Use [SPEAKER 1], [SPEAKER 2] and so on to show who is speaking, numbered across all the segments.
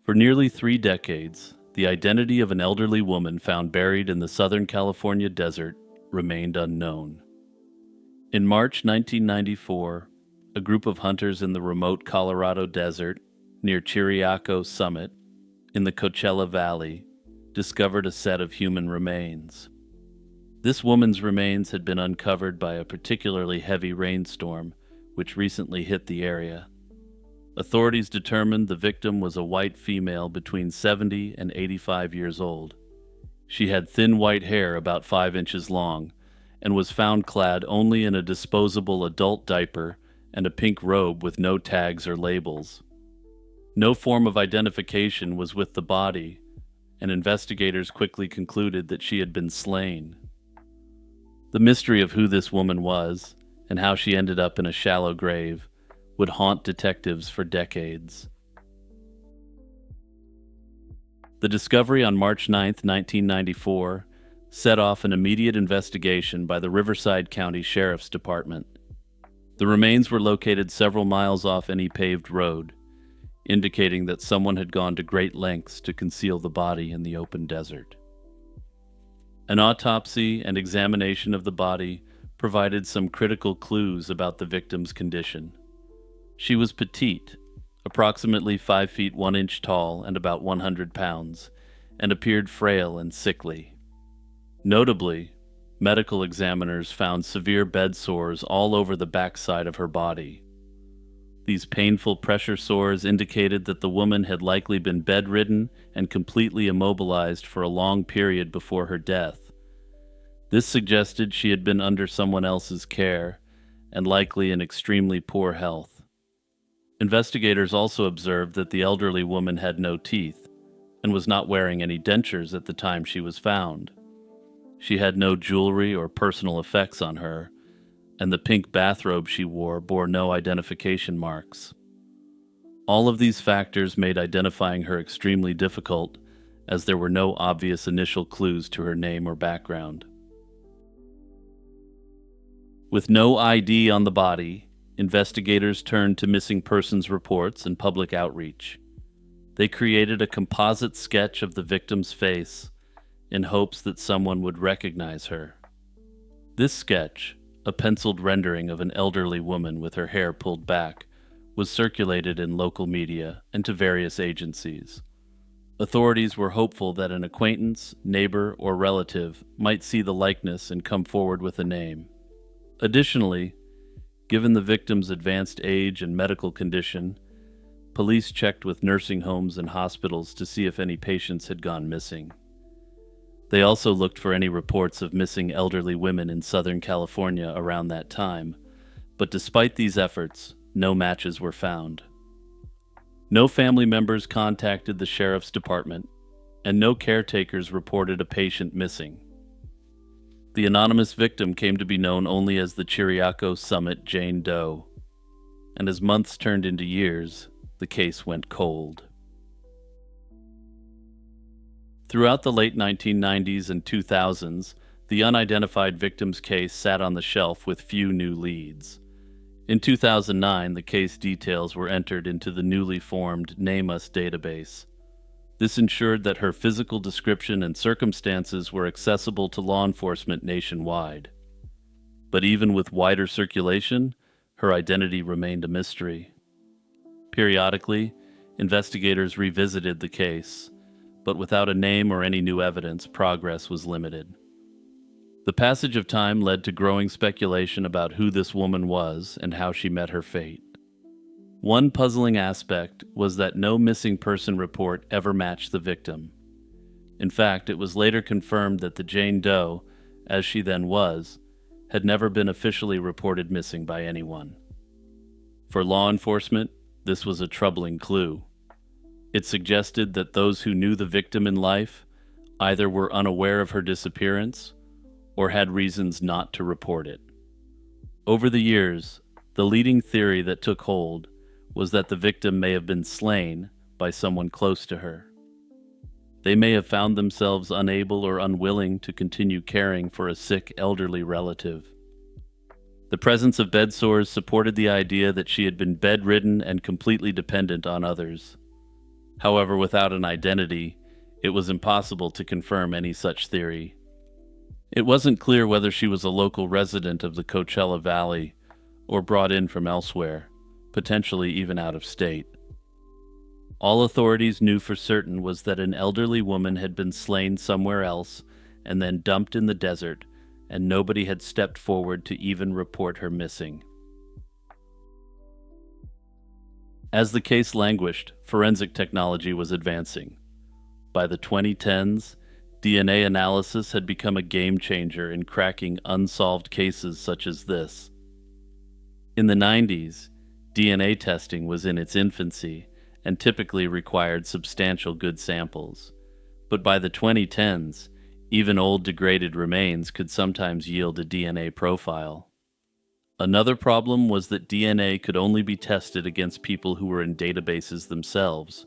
[SPEAKER 1] For nearly 3 decades, the identity of an elderly woman found buried in the Southern California desert remained unknown. In March 1994, a group of hunters in the remote Colorado desert near Chiriaco Summit in the Coachella Valley discovered a set of human remains. This woman's remains had been uncovered by a particularly heavy rainstorm which recently hit the area. Authorities determined the victim was a white female between 70 and 85 years old. She had thin white hair about 5 inches long and was found clad only in a disposable adult diaper and a pink robe with no tags or labels. No form of identification was with the body, and investigators quickly concluded that she had been slain. The mystery of who this woman was and how she ended up in a shallow grave would haunt detectives for decades. The discovery on March 9, 1994, set off an immediate investigation by the Riverside County Sheriff's Department. The remains were located several miles off any paved road, indicating that someone had gone to great lengths to conceal the body in the open desert. An autopsy and examination of the body provided some critical clues about the victim's condition. She was petite, approximately 5 feet 1 inch tall and about 100 pounds, and appeared frail and sickly. Notably, medical examiners found severe bed sores all over the backside of her body. These painful pressure sores indicated that the woman had likely been bedridden and completely immobilized for a long period before her death. This suggested she had been under someone else's care and likely in extremely poor health. Investigators also observed that the elderly woman had no teeth and was not wearing any dentures at the time she was found. She had no jewelry or personal effects on her, and the pink bathrobe she wore bore no identification marks. All of these factors made identifying her extremely difficult, as there were no obvious initial clues to her name or background. With no ID on the body, investigators turned to missing persons reports and public outreach. They created a composite sketch of the victim's face in hopes that someone would recognize her. This sketch, a penciled rendering of an elderly woman with her hair pulled back, was circulated in local media and to various agencies. Authorities were hopeful that an acquaintance, neighbor, or relative might see the likeness and come forward with a name. Additionally, given the victim's advanced age and medical condition, police checked with nursing homes and hospitals to see if any patients had gone missing. They also looked for any reports of missing elderly women in Southern California around that time, but despite these efforts, no matches were found. No family members contacted the sheriff's department, and no caretakers reported a patient missing. The anonymous victim came to be known only as the Chiriaco Summit Jane Doe, and as months turned into years, the case went cold. Throughout the late 1990s and 2000s, the unidentified victim's case sat on the shelf with few new leads. In 2009, the case details were entered into the newly formed Name Us database. This ensured that her physical description and circumstances were accessible to law enforcement nationwide. But even with wider circulation, her identity remained a mystery. Periodically, investigators revisited the case, but without a name or any new evidence, progress was limited. The passage of time led to growing speculation about who this woman was and how she met her fate. One puzzling aspect was that no missing person report ever matched the victim. In fact, it was later confirmed that the Jane Doe, as she then was, had never been officially reported missing by anyone. For law enforcement, this was a troubling clue. It suggested that those who knew the victim in life either were unaware of her disappearance or had reasons not to report it. Over the years, the leading theory that took hold was that the victim may have been slain by someone close to her. They may have found themselves unable or unwilling to continue caring for a sick elderly relative. The presence of bed sores supported the idea that she had been bedridden and completely dependent on others. However, without an identity, it was impossible to confirm any such theory. It wasn't clear whether she was a local resident of the Coachella Valley or brought in from elsewhere, potentially even out of state. All authorities knew for certain was that an elderly woman had been slain somewhere else and then dumped in the desert, and nobody had stepped forward to even report her missing. As the case languished, forensic technology was advancing. By the 2010s, DNA analysis had become a game changer in cracking unsolved cases such as this. In the 90s, DNA testing was in its infancy and typically required substantial good samples. But by the 2010s, even old degraded remains could sometimes yield a DNA profile. Another problem was that DNA could only be tested against people who were in databases themselves,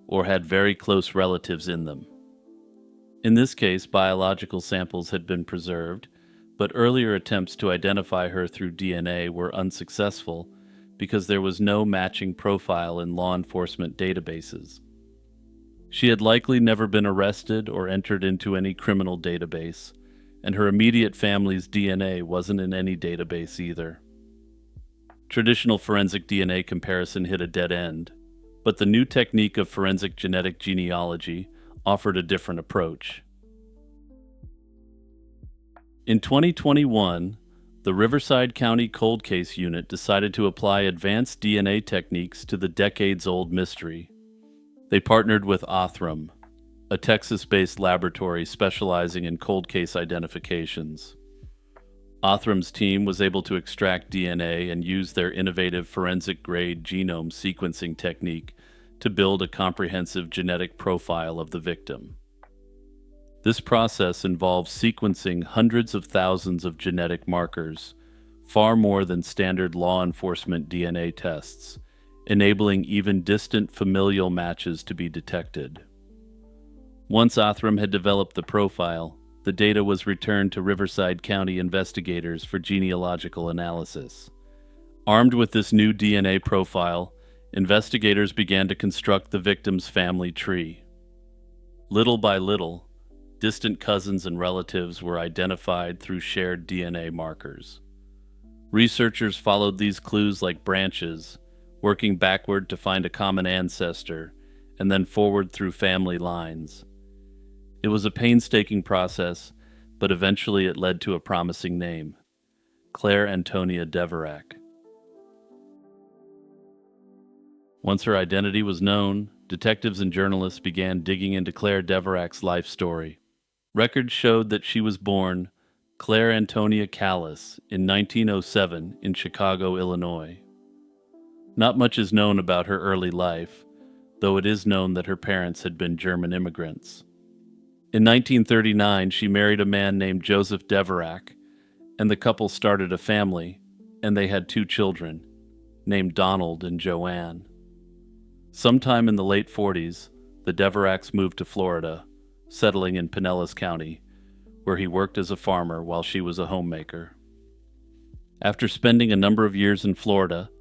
[SPEAKER 1] or had very close relatives in them. In this case, biological samples had been preserved, but earlier attempts to identify her through DNA were unsuccessful because there was no matching profile in law enforcement databases. She had likely never been arrested or entered into any criminal database, and her immediate family's DNA wasn't in any database either. Traditional forensic DNA comparison hit a dead end, but the new technique of forensic genetic genealogy offered a different approach. In 2021, the Riverside County Cold Case Unit decided to apply advanced DNA techniques to the decades-old mystery. They partnered with Othram, a Texas-based laboratory specializing in cold case identifications. Othram's team was able to extract DNA and use their innovative forensic-grade genome sequencing technique to build a comprehensive genetic profile of the victim. This process involves sequencing hundreds of thousands of genetic markers, far more than standard law enforcement DNA tests, enabling even distant familial matches to be detected. Once Othram had developed the profile, the data was returned to Riverside County investigators for genealogical analysis. Armed with this new DNA profile, investigators began to construct the victim's family tree. Little by little, distant cousins and relatives were identified through shared DNA markers. Researchers followed these clues like branches, working backward to find a common ancestor, and then forward through family lines. It was a painstaking process, but eventually it led to a promising name: Clare Antonia Dvorak. Once her identity was known, detectives and journalists began digging into Clare Dvorak's life story. Records showed that she was born Clare Antonia Callis in 1907 in Chicago, Illinois. Not much is known about her early life, though it is known that her parents had been German immigrants. In 1939, she married a man named Joseph Dvorak, and the couple started a family, and they had 2 children, named Donald and Joanne. Sometime in the late 40s, the Dvoraks moved to Florida, settling in Pinellas County, where he worked as a farmer while she was a homemaker. After spending a number of years in Florida,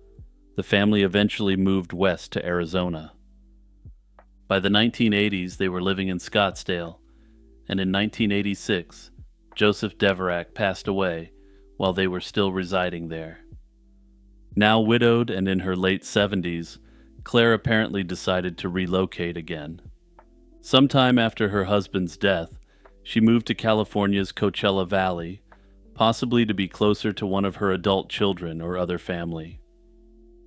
[SPEAKER 1] the family eventually moved west to Arizona. By the 1980s, they were living in Scottsdale, and in 1986, Joseph Dvorak passed away while they were still residing there. Now widowed and in her late 70s, Clare apparently decided to relocate again. Sometime after her husband's death, she moved to California's Coachella Valley, possibly to be closer to one of her adult children or other family.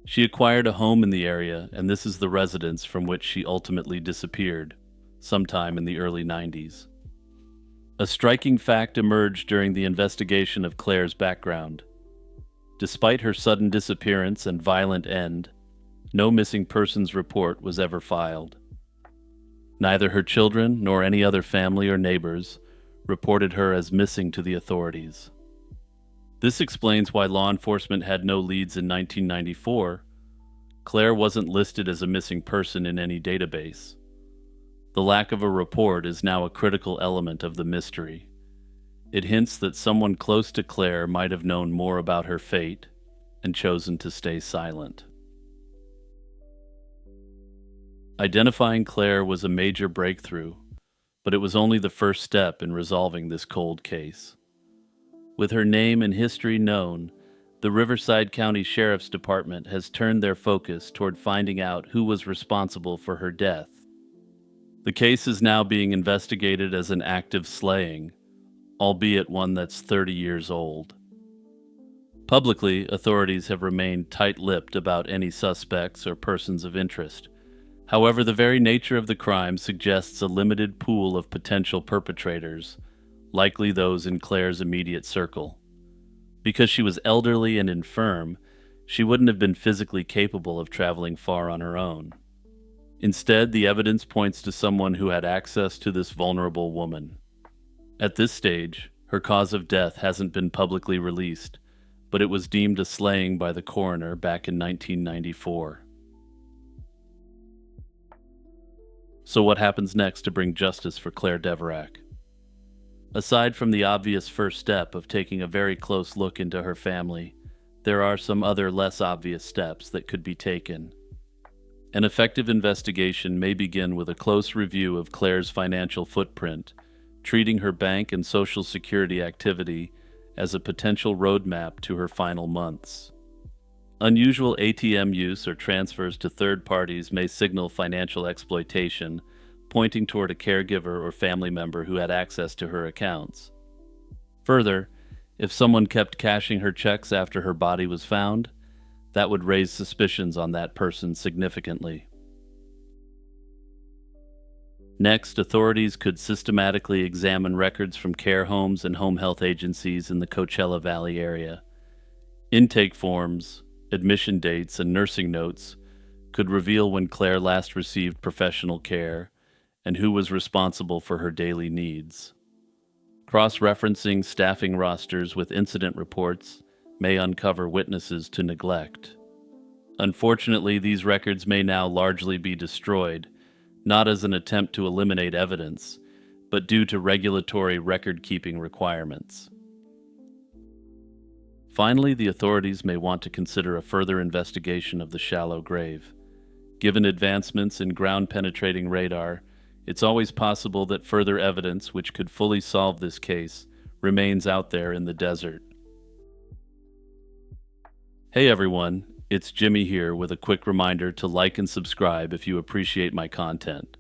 [SPEAKER 1] She acquired a home in the area, and this is the residence from which she ultimately disappeared, sometime in the early 90s. A striking fact emerged during the investigation of Clare's background. Despite her sudden disappearance and violent end, no missing persons report was ever filed. Neither her children nor any other family or neighbors reported her as missing to the authorities. This explains why law enforcement had no leads in 1994. Clare wasn't listed as a missing person in any database. The lack of a report is now a critical element of the mystery. It hints that someone close to Clare might have known more about her fate and chosen to stay silent. Identifying Clare was a major breakthrough, but it was only the first step in resolving this cold case. With her name and history known, the Riverside County Sheriff's Department has turned their focus toward finding out who was responsible for her death. The case is now being investigated as an active slaying, albeit one that's 30 years old. Publicly, authorities have remained tight-lipped about any suspects or persons of interest. However, the very nature of the crime suggests a limited pool of potential perpetrators, likely those in Clare's immediate circle. Because she was elderly and infirm, she wouldn't have been physically capable of traveling far on her own. Instead, the evidence points to someone who had access to this vulnerable woman. At this stage, her cause of death hasn't been publicly released, but it was deemed a slaying by the coroner back in 1994. So what happens next to bring justice for Clare Dvorak? Aside from the obvious first step of taking a very close look into her family, there are some other less obvious steps that could be taken. An effective investigation may begin with a close review of Clare's financial footprint, treating her bank and Social Security activity as a potential roadmap to her final months. Unusual ATM use or transfers to third parties may signal financial exploitation, pointing toward a caregiver or family member who had access to her accounts. Further, if someone kept cashing her checks after her body was found, that would raise suspicions on that person significantly. Next, authorities could systematically examine records from care homes and home health agencies in the Coachella Valley area. Intake forms, admission dates, and nursing notes could reveal when Clare last received professional care and who was responsible for her daily needs. Cross-referencing staffing rosters with incident reports may uncover witnesses to neglect. Unfortunately, these records may now largely be destroyed, not as an attempt to eliminate evidence, but due to regulatory record-keeping requirements. Finally, the authorities may want to consider a further investigation of the shallow grave. Given advancements in ground-penetrating radar, it's always possible that further evidence which could fully solve this case remains out there in the desert. Hey everyone, it's Jimmy here with a quick reminder to like and subscribe if you appreciate my content.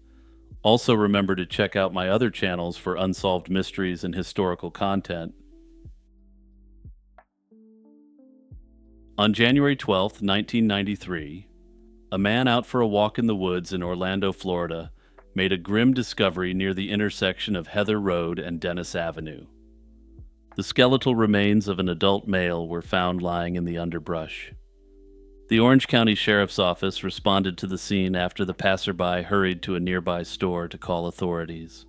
[SPEAKER 1] Also remember to check out my other channels for unsolved mysteries and historical content. On January 12, 1993, a man out for a walk in the woods in Orlando, Florida, made a grim discovery near the intersection of Heather Road and Dennis Avenue. The skeletal remains of an adult male were found lying in the underbrush. The Orange County Sheriff's Office responded to the scene after the passerby hurried to a nearby store to call authorities.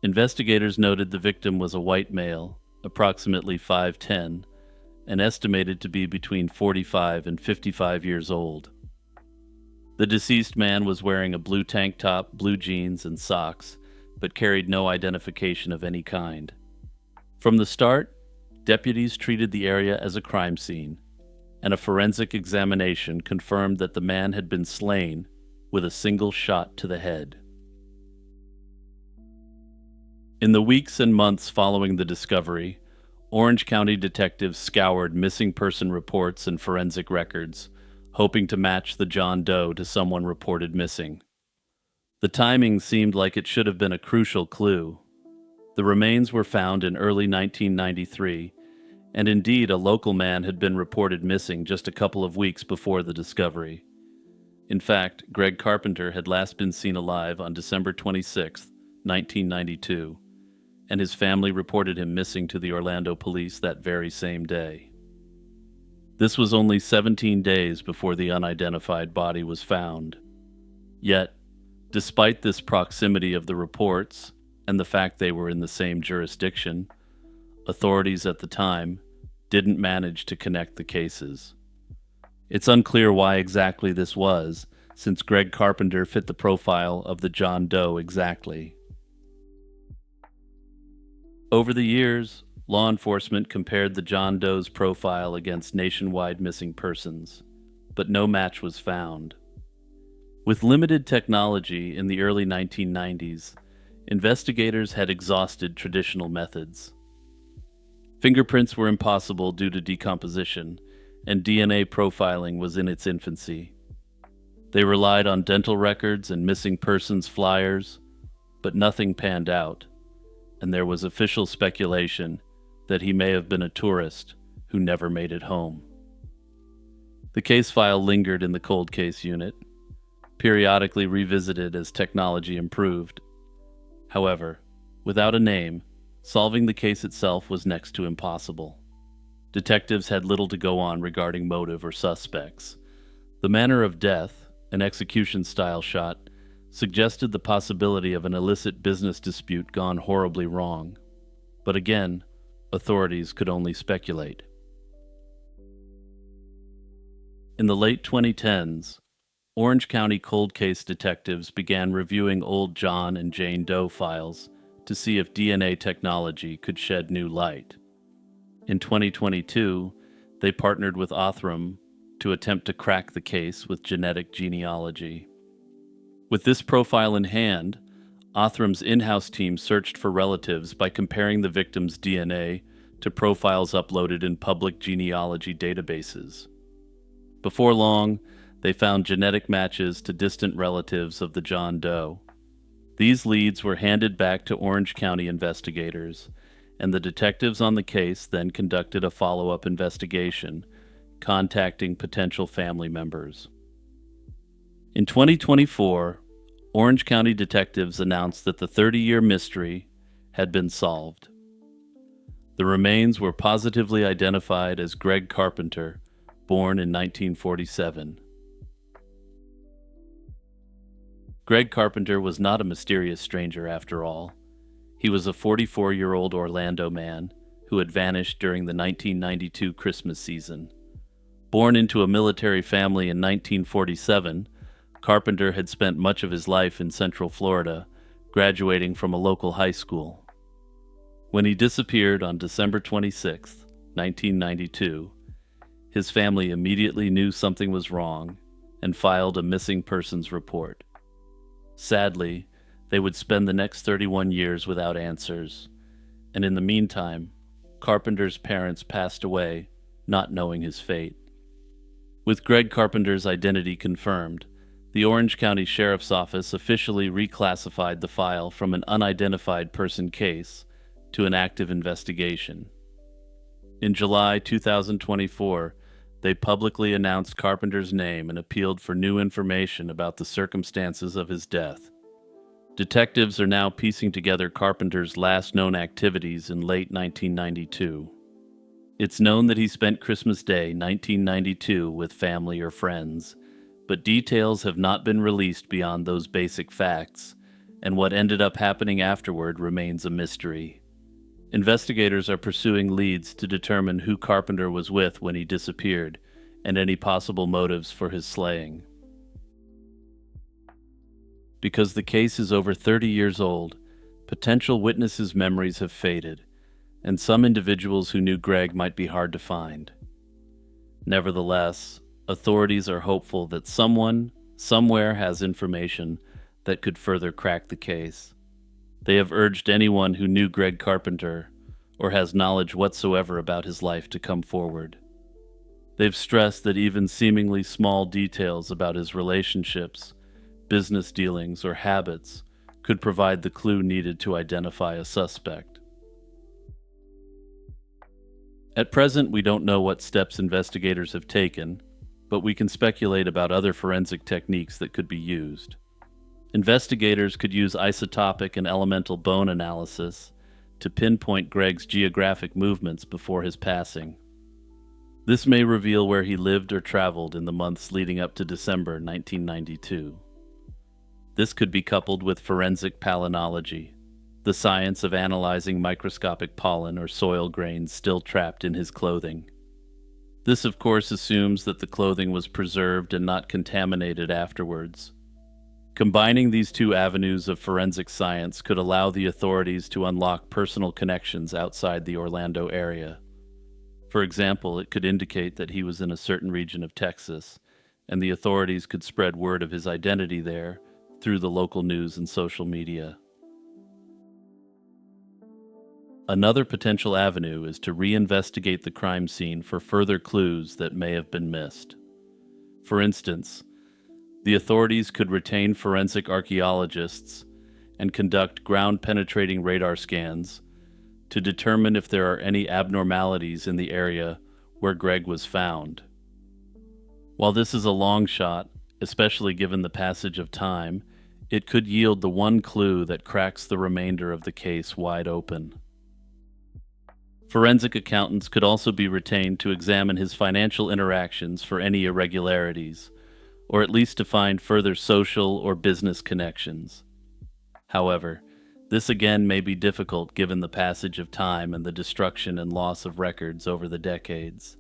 [SPEAKER 1] Investigators noted the victim was a white male, approximately 5'10", and estimated to be between 45 and 55 years old. The deceased man was wearing a blue tank top, blue jeans, and socks, but carried no identification of any kind. From the start, deputies treated the area as a crime scene, and a forensic examination confirmed that the man had been slain with a single shot to the head. In the weeks and months following the discovery, Orange County detectives scoured missing person reports and forensic records, hoping to match the John Doe to someone reported missing. The timing seemed like it should have been a crucial clue. The remains were found in early 1993, and indeed a local man had been reported missing just a couple of weeks before the discovery. In fact, Greg Carpenter had last been seen alive on December 26, 1992, and his family reported him missing to the Orlando police that very same day. This was only 17 days before the unidentified body was found. Yet, despite this proximity of the reports and the fact they were in the same jurisdiction, authorities at the time didn't manage to connect the cases. It's unclear why exactly this was, since Greg Carpenter fit the profile of the John Doe exactly. Over the years, law enforcement compared the John Doe's profile against nationwide missing persons, but no match was found. With limited technology in the early 1990s, investigators had exhausted traditional methods. Fingerprints were impossible due to decomposition, and DNA profiling was in its infancy. They relied on dental records and missing persons flyers, but nothing panned out, and there was official speculation that he may have been a tourist who never made it home. The case file lingered in the cold case unit, periodically revisited as technology improved. However, without a name, solving the case itself was next to impossible. Detectives had little to go on regarding motive or suspects. The manner of death, an execution-style shot, suggested the possibility of an illicit business dispute gone horribly wrong. But again, authorities could only speculate. In the late 2010s, Orange County cold case detectives began reviewing old John and Jane Doe files to see if DNA technology could shed new light. In 2022, they partnered with Othram to attempt to crack the case with genetic genealogy. With this profile in hand, Othram's in-house team searched for relatives by comparing the victim's DNA to profiles uploaded in public genealogy databases. Before long, they found genetic matches to distant relatives of the John Doe. These leads were handed back to Orange County investigators, and the detectives on the case then conducted a follow-up investigation, contacting potential family members. In 2024, Orange County detectives announced that the 30-year mystery had been solved. The remains were positively identified as Greg Carpenter, born in 1947. Greg Carpenter was not a mysterious stranger after all. He was a 44-year-old Orlando man who had vanished during the 1992 Christmas season. Born into a military family in 1947, Carpenter had spent much of his life in Central Florida, graduating from a local high school. When he disappeared on December 26, 1992, his family immediately knew something was wrong and filed a missing persons report. Sadly, they would spend the next 31 years without answers, and in the meantime, Carpenter's parents passed away, not knowing his fate. With Greg Carpenter's identity confirmed, the Orange County Sheriff's Office officially reclassified the file from an unidentified person case to an active investigation. In July 2024, they publicly announced Carpenter's name and appealed for new information about the circumstances of his death. Detectives are now piecing together Carpenter's last known activities in late 1992. It's known that he spent Christmas Day 1992 with family or friends, but details have not been released beyond those basic facts, and what ended up happening afterward remains a mystery. Investigators are pursuing leads to determine who Carpenter was with when he disappeared, and any possible motives for his slaying. Because the case is over 30 years old, potential witnesses' memories have faded, and some individuals who knew Greg might be hard to find. Nevertheless, authorities are hopeful that someone, somewhere has information that could further crack the case. They have urged anyone who knew Greg Carpenter or has knowledge whatsoever about his life to come forward. They've stressed that even seemingly small details about his relationships, business dealings, or habits could provide the clue needed to identify a suspect. At present, we don't know what steps investigators have taken, but we can speculate about other forensic techniques that could be used. Investigators could use isotopic and elemental bone analysis to pinpoint Greg's geographic movements before his passing. This may reveal where he lived or traveled in the months leading up to December 1992. This could be coupled with forensic palynology, the science of analyzing microscopic pollen or soil grains still trapped in his clothing. This, of course, assumes that the clothing was preserved and not contaminated afterwards. Combining these two avenues of forensic science could allow the authorities to unlock personal connections outside the Orlando area. For example, it could indicate that he was in a certain region of Texas and the authorities could spread word of his identity there through the local news and social media. Another potential avenue is to reinvestigate the crime scene for further clues that may have been missed. For instance, the authorities could retain forensic archaeologists and conduct ground-penetrating radar scans to determine if there are any abnormalities in the area where Greg was found. While this is a long shot, especially given the passage of time, it could yield the one clue that cracks the remainder of the case wide open. Forensic accountants could also be retained to examine his financial interactions for any irregularities, or at least to find further social or business connections. However, this again may be difficult given the passage of time and the destruction and loss of records over the decades.